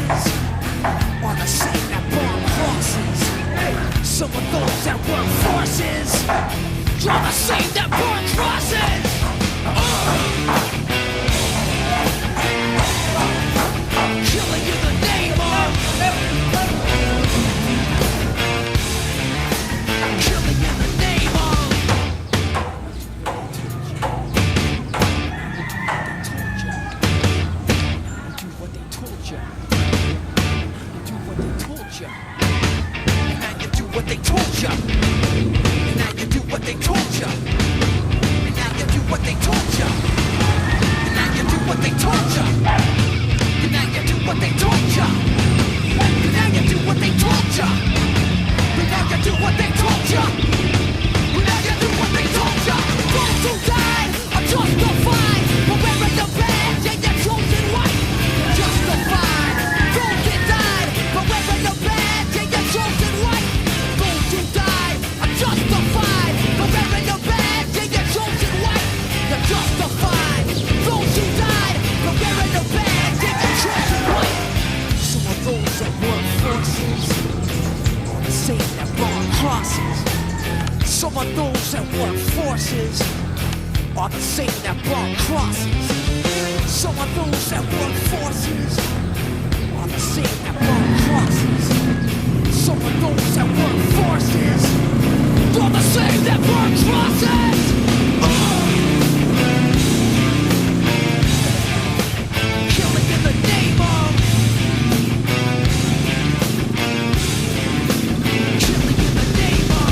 bosses are the same that bomb crosses. Some of those that work forces are the same that burn crosses. Killing in the name of. Killing in the name of. You do what they told you. You do what they told you. And now you do what they told you. And now you do what they told you. And now you do what they told you. And now you do what they told you. And now you do what they told you. And now you do what they told you. And now you do what they told you. And now you do what they told you. Those who died are justified for wearing the badge and your chosen white. Justified. Those that died for wearing the badge and your chosen white. Those who died are justified for wearing the badge and your chosen white. You're justified. Those who died for wearing the badge and your chosen white. Some of those that work forces are the same that burn crosses. Some of those that work forces are the same that burn crosses. Some of those that work forces are the same that burn crosses. Some of those that work forces are the same that burn crosses. Killing in the name of. Killing in the name of.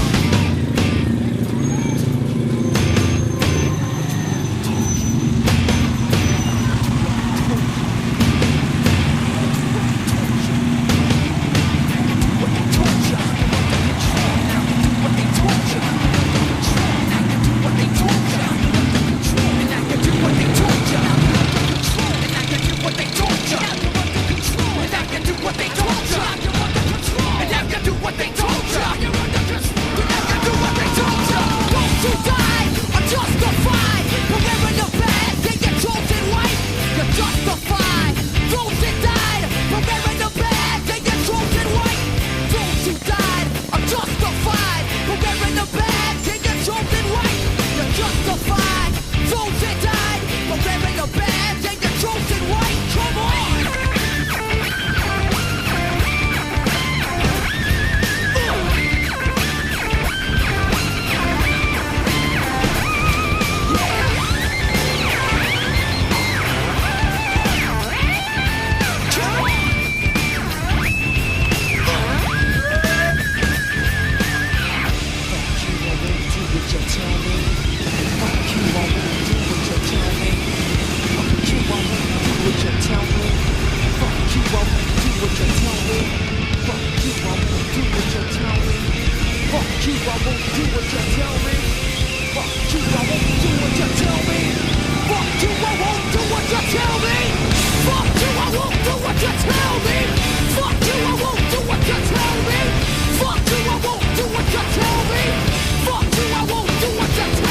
Fuck you, I won't do what you tell me.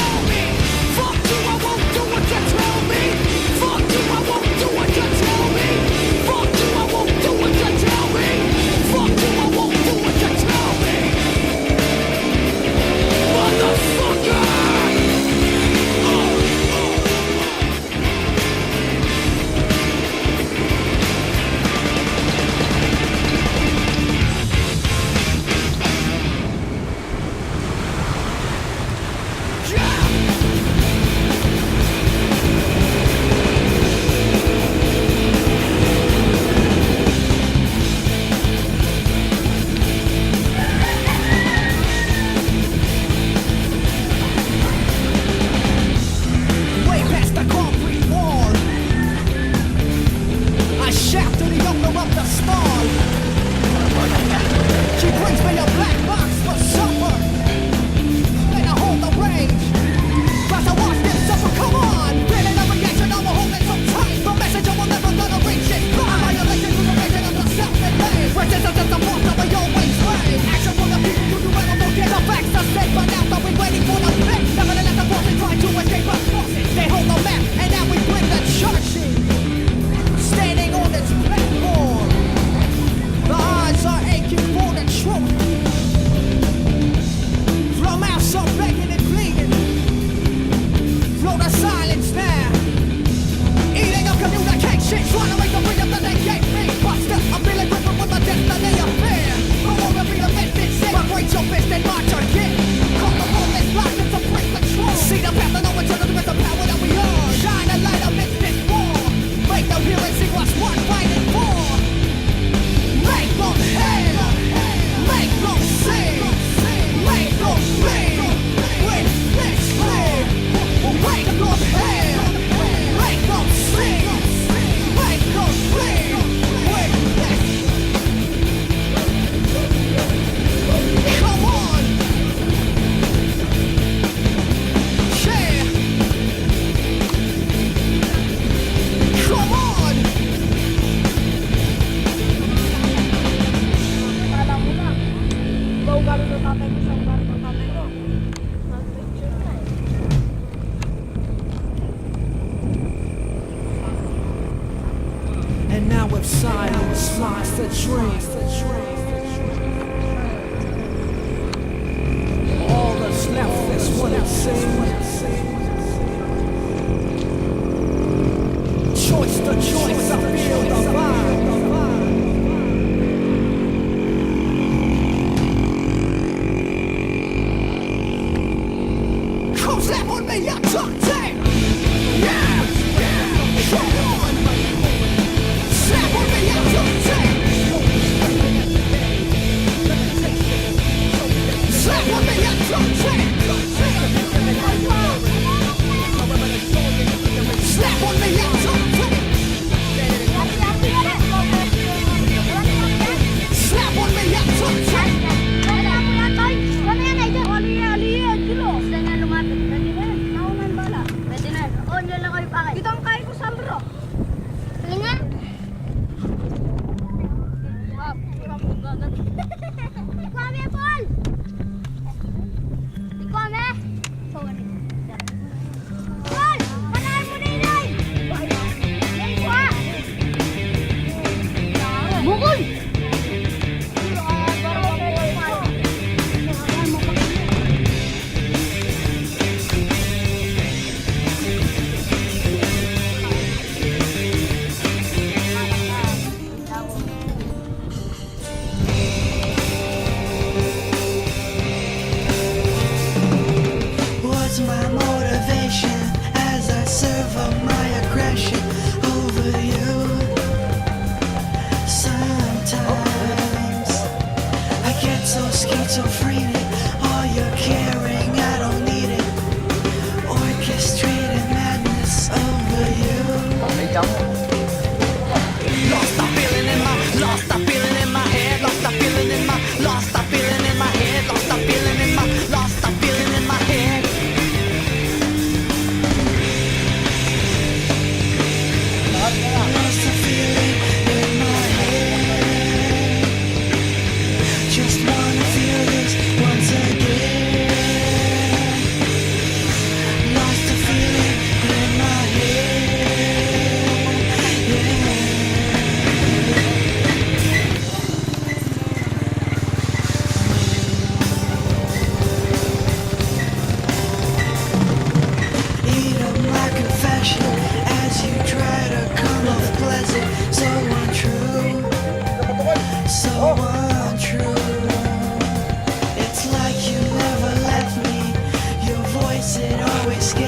shit, trying to make the freedom that they gave me. Buster, I'm feeling different with my destiny of fear. No longer be the misfit, say, vibrate your fist and march again. Call the fullest license to break control. See the path, I know it's under the power that we are. Shine a light amidst this war. Make them hear and see what's worth fighting for. Make them hear, make them see, make them bleed. With this flame, make them hear, make them see, make them bleed. With this, come on, yeah, come on. Akala mo na. Ikaw gano'n ng tatay mo, saan gano'n ng tatay mo. Nag-picture na eh. And now with silence lies the dream. All that's left is what it seems. Choice the choice, I feel the vibe. Come slap on me, I talk tape. Yeah, come on. Slap on me, I talk tape. Slap on me, I talk tape. Slap on me, I talk tape. Slap on me, I talk tape. Dito ang kain ko sa bro. Lingan. Wow, hirap mo gagat. Ikwame, Paul! Ikwame! Sorry. Paul! Panahin mo na inay! Ikwa! Bukol! What's my motivation as I serve up my aggression over you? Sometimes I get so schizophrenic. All you're caring, I don't need it. Orchestrated madness over you. Lost the feeling in my, lost the feeling in my head, lost the feeling in my, lost the feeling in my head, lost the feeling in my, lost the feeling in my head. Lost the feeling in my head. Just wanna feel this once again. Lost the feeling in my head. Yeah. Eat up my confession as you try to come off pleasant. So untrue, so untrue. It's like you never left me. Your voice, it always scares